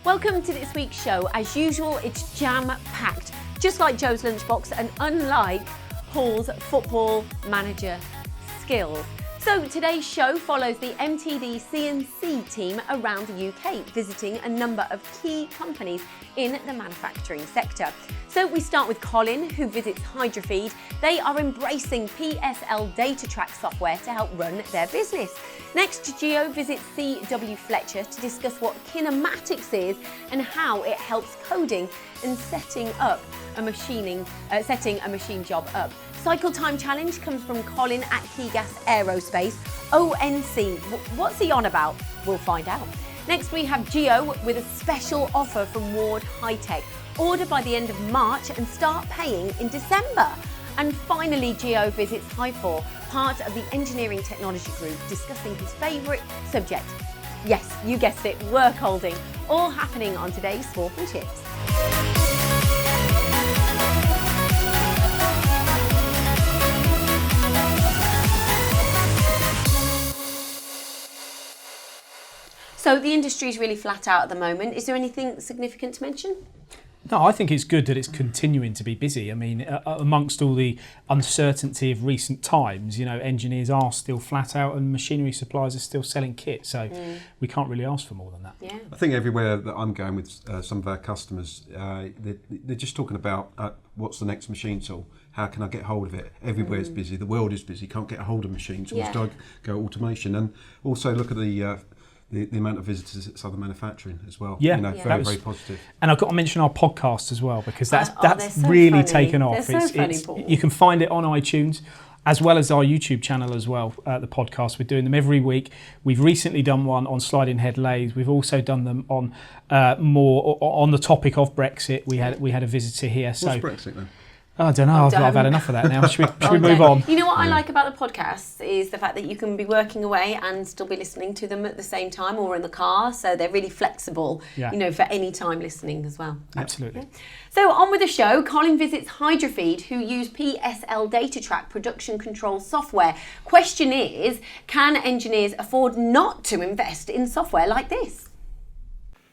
Welcome to this week's show. As usual, it's jam-packed, just like Joe's lunchbox and unlike Paul's football manager skills. So today's show follows the MTD CNC team around the UK, visiting a number of key companies in the manufacturing sector. So we start with Colin, who visits Hydrafeed. They are embracing PSL Datatrack software to help run their business. Next, Gio visits C.W. Fletcher to discuss what Kinematics is and how it helps coding and setting a machine job up. Cycle time challenge comes from Colin at Kigass Aerospace. ONC, what's he on about? We'll find out. Next we have Gio with a special offer from Ward High Tech. Order by the end of March and start paying in December. And finally, Gio visits Hyfore, part of the engineering technology group, discussing his favourite subject. Yes, you guessed it, workholding. All happening on today's Swap and Chips. So the industry is really flat out at the moment. Is there anything significant to mention? No, I think it's good that it's continuing to be busy. I mean, amongst all the uncertainty of recent times, you know, engineers are still flat out and machinery suppliers are still selling kit. So we can't really ask for more than that. Yeah. I think everywhere that I'm going with some of our customers, they're just talking about what's the next machine tool? How can I get hold of it? Everywhere's busy. The world is busy. Can't get hold of machine tools. Yeah. Go automation. And also look at the amount of visitors at Southern Manufacturing as well. Yeah, Very positive. And I've got to mention our podcast as well, because that's so really funny. taken off. They're so funny, Paul. You can find it on iTunes, as well as our YouTube channel as well, the podcast. We're doing them every week. We've recently done one on sliding head lathes. We've also done them on more on the topic of Brexit. We had a visitor here. What's Brexit then? I don't know. I've had enough of that now. Should we move on? You know what I like about the podcasts is the fact that you can be working away and still be listening to them at the same time, or in the car. So they're really flexible, you know, for any time listening as well. Absolutely. Yeah. So on with the show, Colin visits Hydrafeed, who use PSL Datatrack production control software. Question is, can engineers afford not to invest in software like this?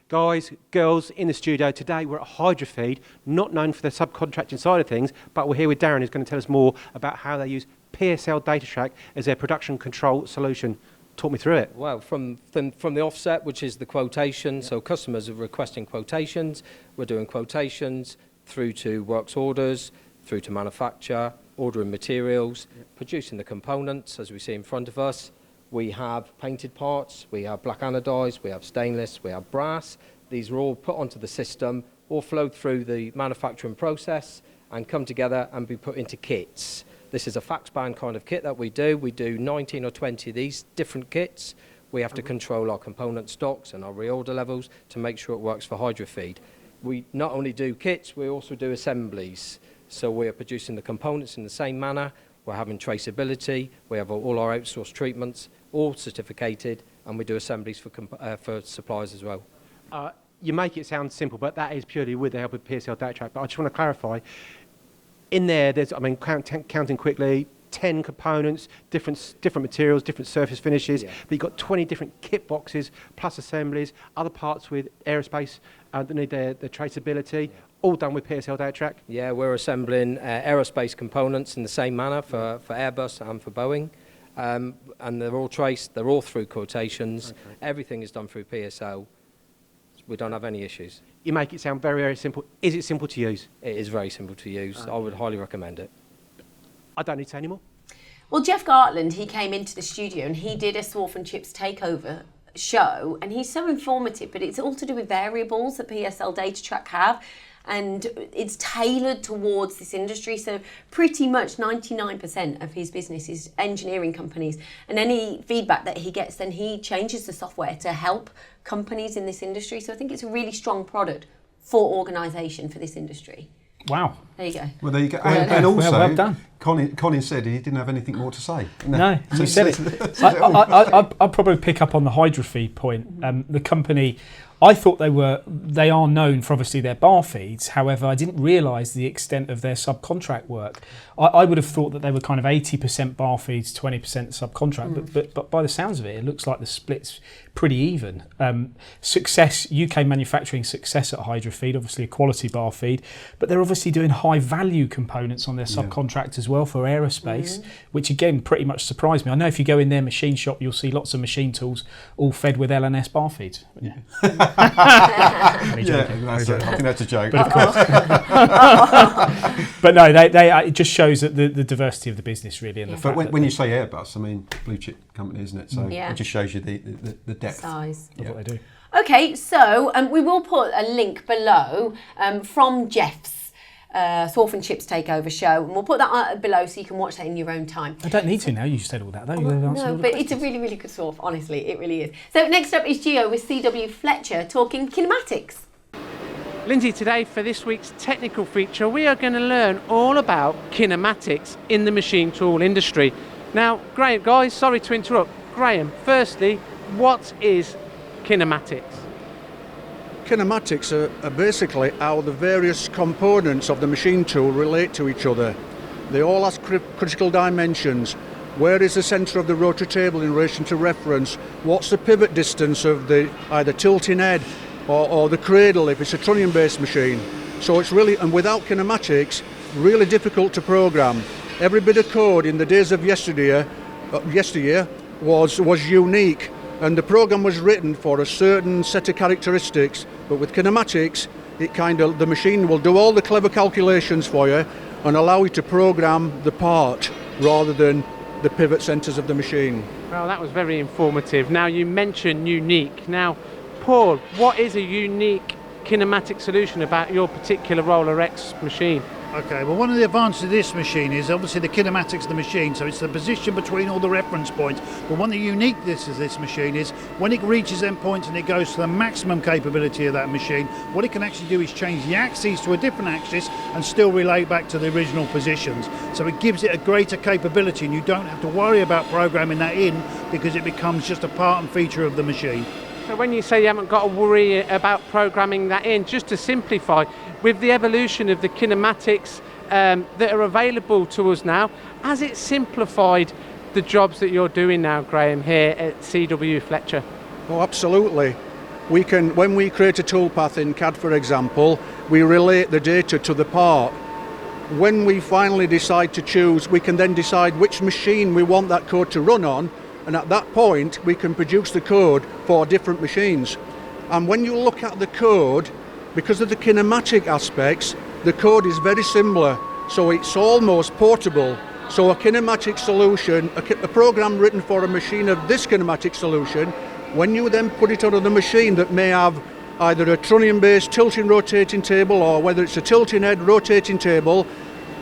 Guys, girls, in the studio today, we're at Hydrafeed, not known for their subcontracting side of things, but we're here with Darren, who's going to tell us more about how they use PSL Datatrack as their production control solution. Talk me through it. Well, from the offset, which is the quotation, so customers are requesting quotations, we're doing quotations through to works orders, through to manufacture, ordering materials, producing the components, as we see in front of us. We have painted parts, we have black anodized, we have stainless, we have brass. These are all put onto the system, all flowed through the manufacturing process and come together and be put into kits. This is a fax band kind of kit that we do. We do 19 or 20 of these different kits. We have to control our component stocks and our reorder levels to make sure it works for Hydrafeed. We not only do kits, we also do assemblies. So we are producing the components in the same manner. We're having traceability. We have all our outsourced treatments, all certificated, and we do assemblies for suppliers as well. You make it sound simple, but that is purely with the help of PSL Datatrack. But I just want to clarify, in there, there's, counting quickly, 10 components, different materials, different surface finishes, but you've got 20 different kit boxes, plus assemblies, other parts with aerospace that need their traceability, all done with PSL Datatrack. Yeah, we're assembling aerospace components in the same manner for Airbus and for Boeing. And they're all traced, they're all through quotations, everything is done through PSL. We don't have any issues. You make it sound very, very simple. Is it simple to use? It is very simple to use. I would highly recommend it. I don't need to say any more. Well, Jeff Gartland, he came into the studio and he did a Swarf and Chips takeover show, and he's so informative, but it's all to do with variables that PSL Datatrack have, and it's tailored towards this industry. So pretty much 99% of his business is engineering companies, and any feedback that he gets, then he changes the software to help companies in this industry. So I think it's a really strong product for organisation for this industry. Wow. There you go. Well, there you go. And also, well done. Colin said he didn't have anything more to say. No, he said it. I'll probably pick up on the Hydrafeed point. The company, I thought they are known for obviously their bar feeds. However, I didn't realise the extent of their subcontract work. I would have thought that they were kind of 80% bar feeds, 20% subcontract. But by the sounds of it, it looks like the split's pretty even. Success, UK manufacturing success at Hydrafeed, obviously a quality bar feed, but they're obviously doing high value components on their subcontract as well for aerospace, which again pretty much surprised me. I know if you go in their machine shop, you'll see lots of machine tools all fed with L&S bar feeds. Yeah. I think that's a joke. But of course. But no, it just shows that the diversity of the business really. And the fact when you say Airbus, I mean blue chip company, isn't it? So it just shows you the depth size of what they do. Okay, so we will put a link below from Jeff's Thorpe and Chips Takeover show, and we'll put that below so you can watch that in your own time. I don't need to now. You said all that though. No, but it's a really, really good Thorpe. Honestly, it really is. So next up is Gio with CW Fletcher talking kinematics. Lindsay, today for this week's technical feature, we are going to learn all about kinematics in the machine tool industry. Now, Graham, guys, sorry to interrupt. Graham, firstly, what is kinematics? Kinematics are basically how the various components of the machine tool relate to each other. They all have critical dimensions. Where is the centre of the rotor table in relation to reference? What's the pivot distance of the either tilting head or the cradle if it's a trunnion-based machine? So it's really, and without kinematics, really difficult to program. Every bit of code in the days of yesteryear was unique, and the program was written for a certain set of characteristics. But with kinematics, the machine will do all the clever calculations for you and allow you to program the part rather than the pivot centres of the machine. Well, that was very informative. Now, you mentioned unique. Now, Paul, what is a unique kinematic solution about your particular Roller X machine? Okay, well, one of the advantages of this machine is obviously the kinematics of the machine, so it's the position between all the reference points. But one of the uniqueness of this machine is when it reaches them points and it goes to the maximum capability of that machine, what it can actually do is change the axis to a different axis and still relate back to the original positions. So it gives it a greater capability, and you don't have to worry about programming that in because it becomes just a part and feature of the machine. So when you say you haven't got to worry about programming that in, just to simplify, with the evolution of the kinematics that are available to us now, has it simplified the jobs that you're doing now, Graham, here at CW Fletcher? Oh, absolutely. When we create a toolpath in CAD, for example, we relate the data to the part. When we finally decide to choose, we can then decide which machine we want that code to run on, and at that point we can produce the code for different machines. And when you look at the code, because of the kinematic aspects, the code is very similar, so it's almost portable. So a kinematic solution, a program written for a machine of this kinematic solution, when you then put it on a machine that may have either a trunnion-based tilting rotating table, or whether it's a tilting head rotating table,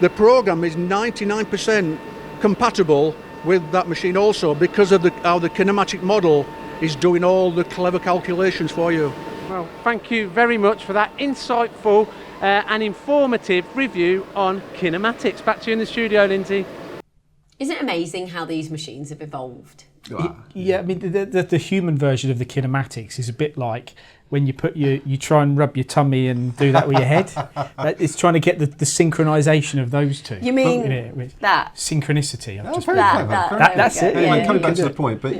the program is 99% compatible with that machine also, because of how the kinematic model is doing all the clever calculations for you. Well, thank you very much for that insightful and informative review on kinematics. Back to you in the studio, Lindsay. Isn't it amazing how these machines have evolved? Yeah, I mean the human version of the kinematics is a bit like when you try and rub your tummy and do that with your head. It's trying to get the synchronisation of those two. You mean that? Synchronicity. That's it. Yeah. Coming back to the point, but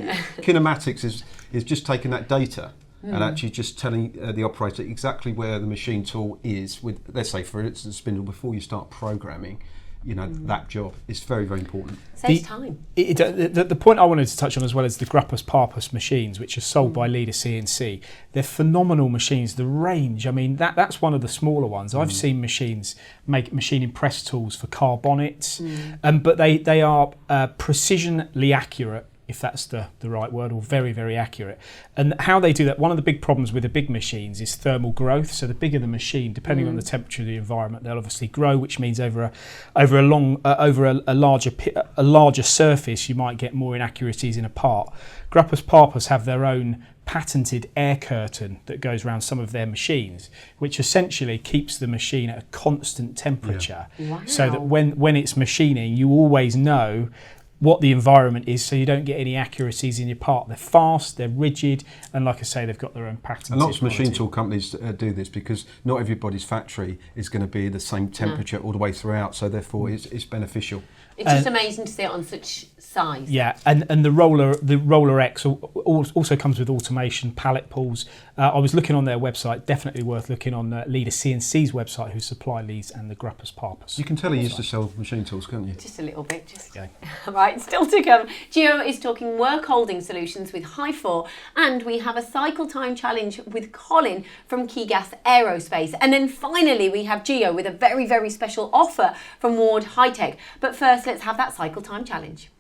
kinematics is just taking that data and actually just telling the operator exactly where the machine tool is with, let's say, for instance, spindle before you start programming. That job is very, very important. Saves time. The point I wanted to touch on as well is the Gruppus Parpus machines, which are sold by Leader CNC. They're phenomenal machines. The range, I mean, that's one of the smaller ones. I've seen machines make machine press tools for car bonnets, but they are precisionally accurate, if that's the right word, or very, very accurate. And how they do that, one of the big problems with the big machines is thermal growth. So the bigger the machine, depending on the temperature of the environment, they'll obviously grow, which means over a larger surface, you might get more inaccuracies in a part. Gruppus Parpus have their own patented air curtain that goes around some of their machines, which essentially keeps the machine at a constant temperature, so that when it's machining, you always know what the environment is, so you don't get any accuracies in your part. They're fast, they're rigid, and like I say, they've got their own patents. And lots of machine tool companies do this because not everybody's factory is going to be the same temperature all the way throughout, so therefore it's beneficial. It's just amazing to see it on such size. Yeah, and the Roller X also comes with automation, pallet pulls. I was looking on their website, definitely worth looking on Leader CNC's website, who supply leads and the Gruppers Parpers. You can tell he used to sell machine tools, can't you? Just a little bit. Just Okay. Right, still to come. Gio is talking work holding solutions with Hyfore, and we have a cycle time challenge with Colin from Kigass Aerospace. And then finally we have Gio with a very, very special offer from Ward High-Tech. But first, let's have that cycle time challenge.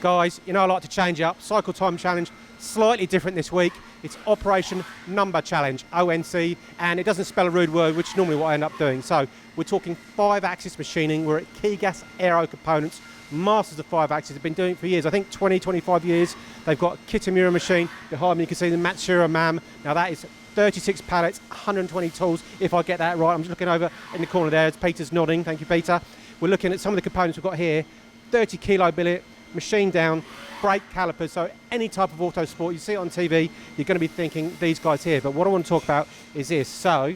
Guys, you know I like to change up. Cycle time challenge, slightly different this week. It's Operation Number Challenge, ONC, and it doesn't spell a rude word, which is normally what I end up doing. So we're talking 5-axis machining. We're at Kigass Aero Components, masters of 5-axis. They've been doing it for years, I think 20, 25 years. They've got a Kitamura machine. Behind me you can see the Matsura MAM. Now that is 36 pallets, 120 tools, if I get that right. I'm just looking over in the corner there. Peter's nodding. Thank you, Peter. We're looking at some of the components we've got here. 30 kilo billet, machine down, brake calipers, so any type of auto sport, you see it on TV, you're going to be thinking these guys here. But what I want to talk about is this. So,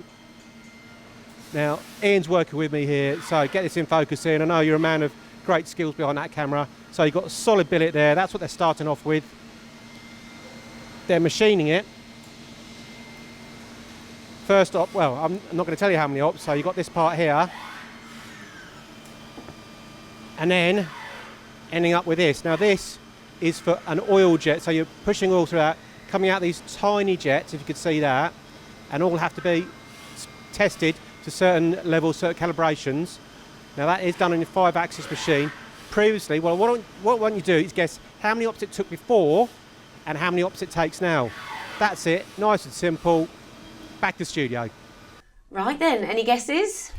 now Ian's working with me here, so get this in focus, Ian. I know you're a man of great skills behind that camera. So you've got a solid billet there, that's what they're starting off with. They're machining it. First op, well, I'm not going to tell you how many ops, so you've got this part here. And then ending up with this. Now this is for an oil jet, so you're pushing oil through that, coming out these tiny jets, if you could see that, and all have to be tested to certain levels, certain calibrations. Now that is done on a 5-axis machine. Previously, well, what I want you to do is guess how many ops it took before and how many ops it takes now. That's it, nice and simple. Back to the studio. Right then, any guesses?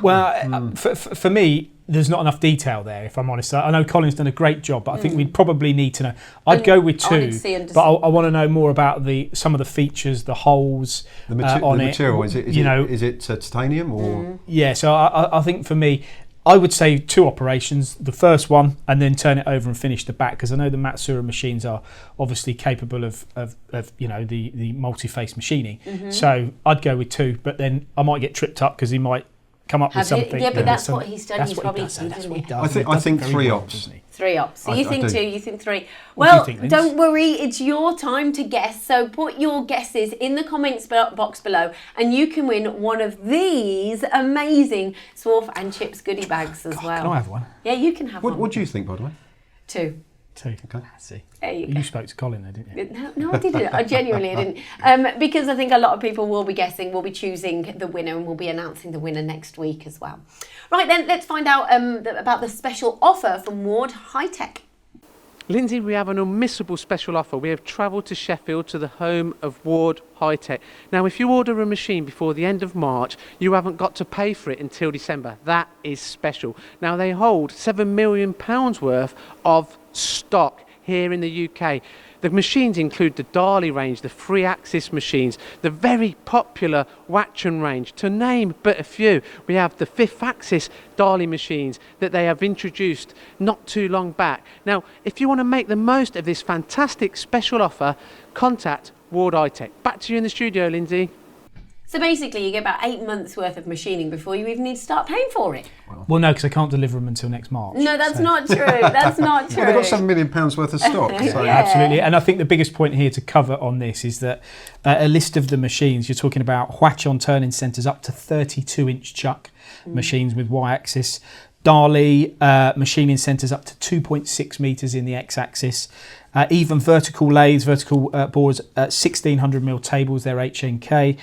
Well, for me, there's not enough detail there, if I'm honest. I know Colin's done a great job, but I think we'd probably need to know. I'd go with 2, but I want to know more about some of the features, the holes The on material, it. is it titanium or? Yeah, so I think for me, I would say 2 operations, the first one, and then turn it over and finish the back, because I know the Matsura machines are obviously capable of the multi-face machining. So I'd go with 2, but then I might get tripped up because he might come up with something. Yeah, but that's what he's done. He's probably I think 3 ops. 3 ops. So you think 2, you think 3. What do Well, you think, Linz? don't worry, it's your time to guess. So put your guesses in the comments box below, and you can win one of these amazing Swarf and Chips goodie bags as well. Can I have one? Yeah, you can have one. What do you think, by the way? 2. 2. Okay. See. There you go. You spoke to Colin there, didn't you? No, I didn't. I genuinely didn't. Because I think a lot of people will be guessing, will be choosing the winner, and we'll be announcing the winner next week as well. Right then, let's find out about the special offer from Ward High-Tech. Lindsay, we have an unmissable special offer. We have travelled to Sheffield to the home of Ward High-Tech. Now, if you order a machine before the end of March, you haven't got to pay for it until December. That is special. Now, they hold £7 million worth of stock here in the UK. The machines include the Dali range, the 3-axis machines, the very popular Watchon range, to name but a few. We have the 5th-axis Dali machines that they have introduced not too long back. Now, if you want to make the most of this fantastic special offer, contact Ward High-Tech. Back to you in the studio, Lindsay. So basically, you get about 8 months worth of machining before you even need to start paying for it. Well, no, because I can't deliver them until next March. No, that's not true. That's not true. Well, they've got £7 million worth of stock. So. Yeah. Absolutely, and I think the biggest point here to cover on this is that a list of the machines, you're talking about Watchon turning centres up to 32-inch chuck machines with Y-axis, Dali machining centres up to 2.6 metres in the X-axis, even vertical lathes, vertical bores, 1600mm tables, they're HNK,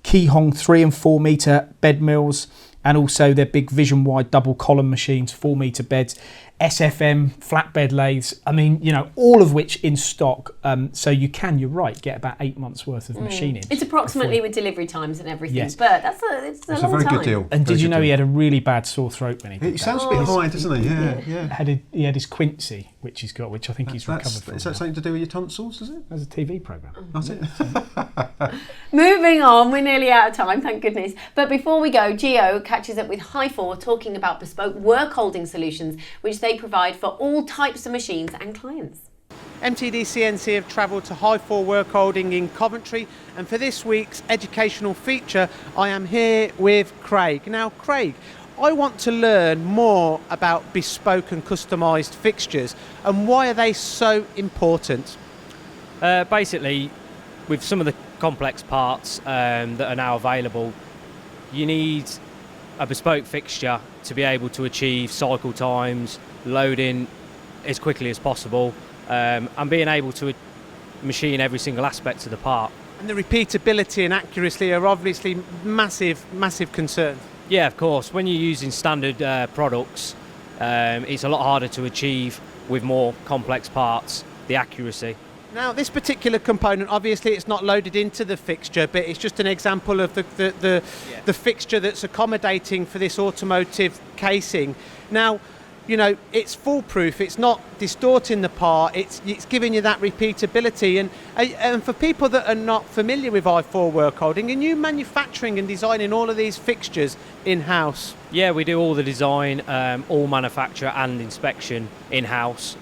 Kihong 3 and 4 metre bed mills, and also their big vision wide double column machines, 4 metre beds, SFM flatbed lathes. I mean, you know, all of which in stock. So you can, you're right, get about 8 months worth of machining. It's approximately with delivery times and everything, Yes. but it's a long very time. good deal. And Very did you good know he deal. had a really bad sore throat when he did He sounds a bit high, doesn't he? Yeah. He had his Quincy, which he's got, which I think he's recovered from. Is that something to do with your tonsils, is it? As a TV programme. That's it. Moving on, we're nearly out of time, thank goodness. But before we go, Gio catches up with Hyfore talking about bespoke work holding solutions, which they provide for all types of machines and clients. MTD CNC have travelled to Hyfore Workholding in Coventry, and for this week's educational feature I am here with Craig. Now Craig, I want to learn more about bespoke and customised fixtures, and why are they so important? Basically, with some of the complex parts that are now available, you need a bespoke fixture to be able to achieve cycle times, loading as quickly as possible, and being able to machine every single aspect of the part. And the repeatability and accuracy are obviously massive concerns. Yeah, of course. When you're using standard products, it's a lot harder to achieve with more complex parts, the accuracy. Now, this particular component, obviously it's not loaded into the fixture, but it's just an example of the fixture that's accommodating for this automotive casing. Now, you know, it's foolproof, it's not distorting the part, it's giving you that repeatability. And for people that are not familiar with Hyfore Workholding, are you manufacturing and designing all of these fixtures in-house? Yeah, we do all the design, all manufacture and inspection in-house.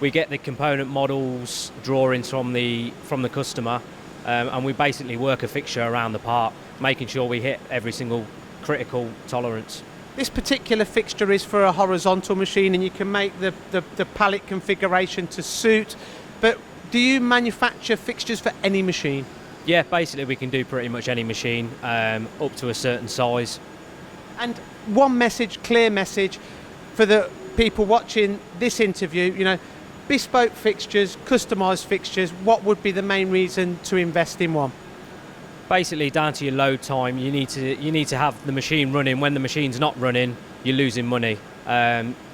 We get the component models, drawings from the customer, and we basically work a fixture around the part, making sure we hit every single critical tolerance. This particular fixture is for a horizontal machine, and you can make the pallet configuration to suit, but do you manufacture fixtures for any machine? Yeah, basically we can do pretty much any machine up to a certain size. And one message, clear message for the people watching this interview, you know, bespoke fixtures, customised fixtures, what would be the main reason to invest in one? Basically, down to your load time, you need to have the machine running. When the machine's not running, you're losing money.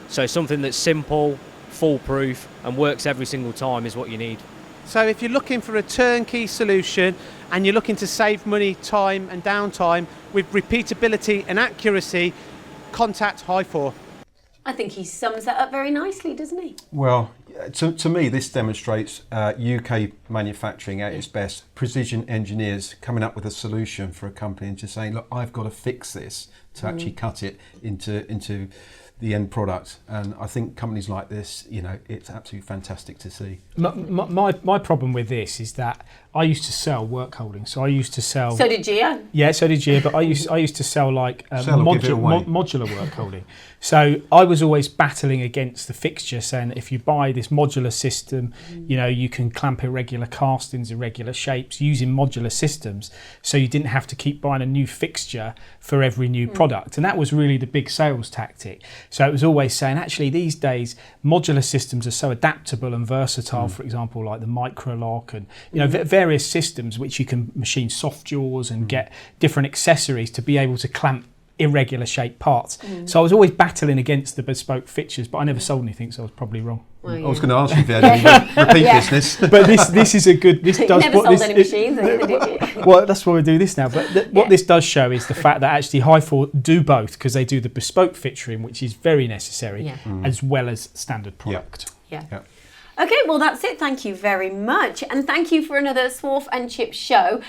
So something that's simple, foolproof, and works every single time is what you need. So if you're looking for a turnkey solution and you're looking to save money, time and downtime with repeatability and accuracy, contact Hyfore. I think he sums that up very nicely, doesn't he? Well, to me, this demonstrates UK manufacturing at its best. Precision engineers coming up with a solution for a company and just saying, look, I've got to fix this to actually cut it into the end product. And I think companies like this, you know, it's absolutely fantastic to see. My problem with this is that I used to sell Workholding, so I used to sell. So did Gio. Yeah, so did Gio, but I used to sell like modular Workholding. So I was always battling against the fixture, saying that if you buy this modular system, you know, you can clamp irregular castings, irregular shapes using modular systems. So you didn't have to keep buying a new fixture for every new product, and that was really the big sales tactic. So it was always saying, actually, these days modular systems are so adaptable and versatile. For example, like the Microlock and various systems which you can machine soft jaws and get different accessories to be able to clamp irregular shaped parts. So I was always battling against the bespoke fixtures, but I never sold anything, so I was probably wrong. Well, I was going to ask you if you had any repeat business. But this is a good. This does never sold any machines, either, did you? Well, that's why we do this now. But what this does show is the fact that actually Hyfore do both, because they do the bespoke fixturing, which is very necessary, as well as standard product. Yeah. Okay, well that's it. Thank you very much. And thank you for another Swarf and Chip show.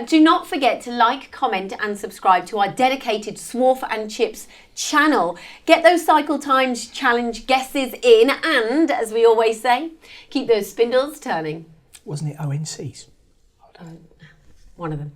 Do not forget to like, comment and subscribe to our dedicated Swarf and Chips channel. Get those cycle times challenge guesses in, and as we always say, keep those spindles turning. Wasn't it ONCs? One of them.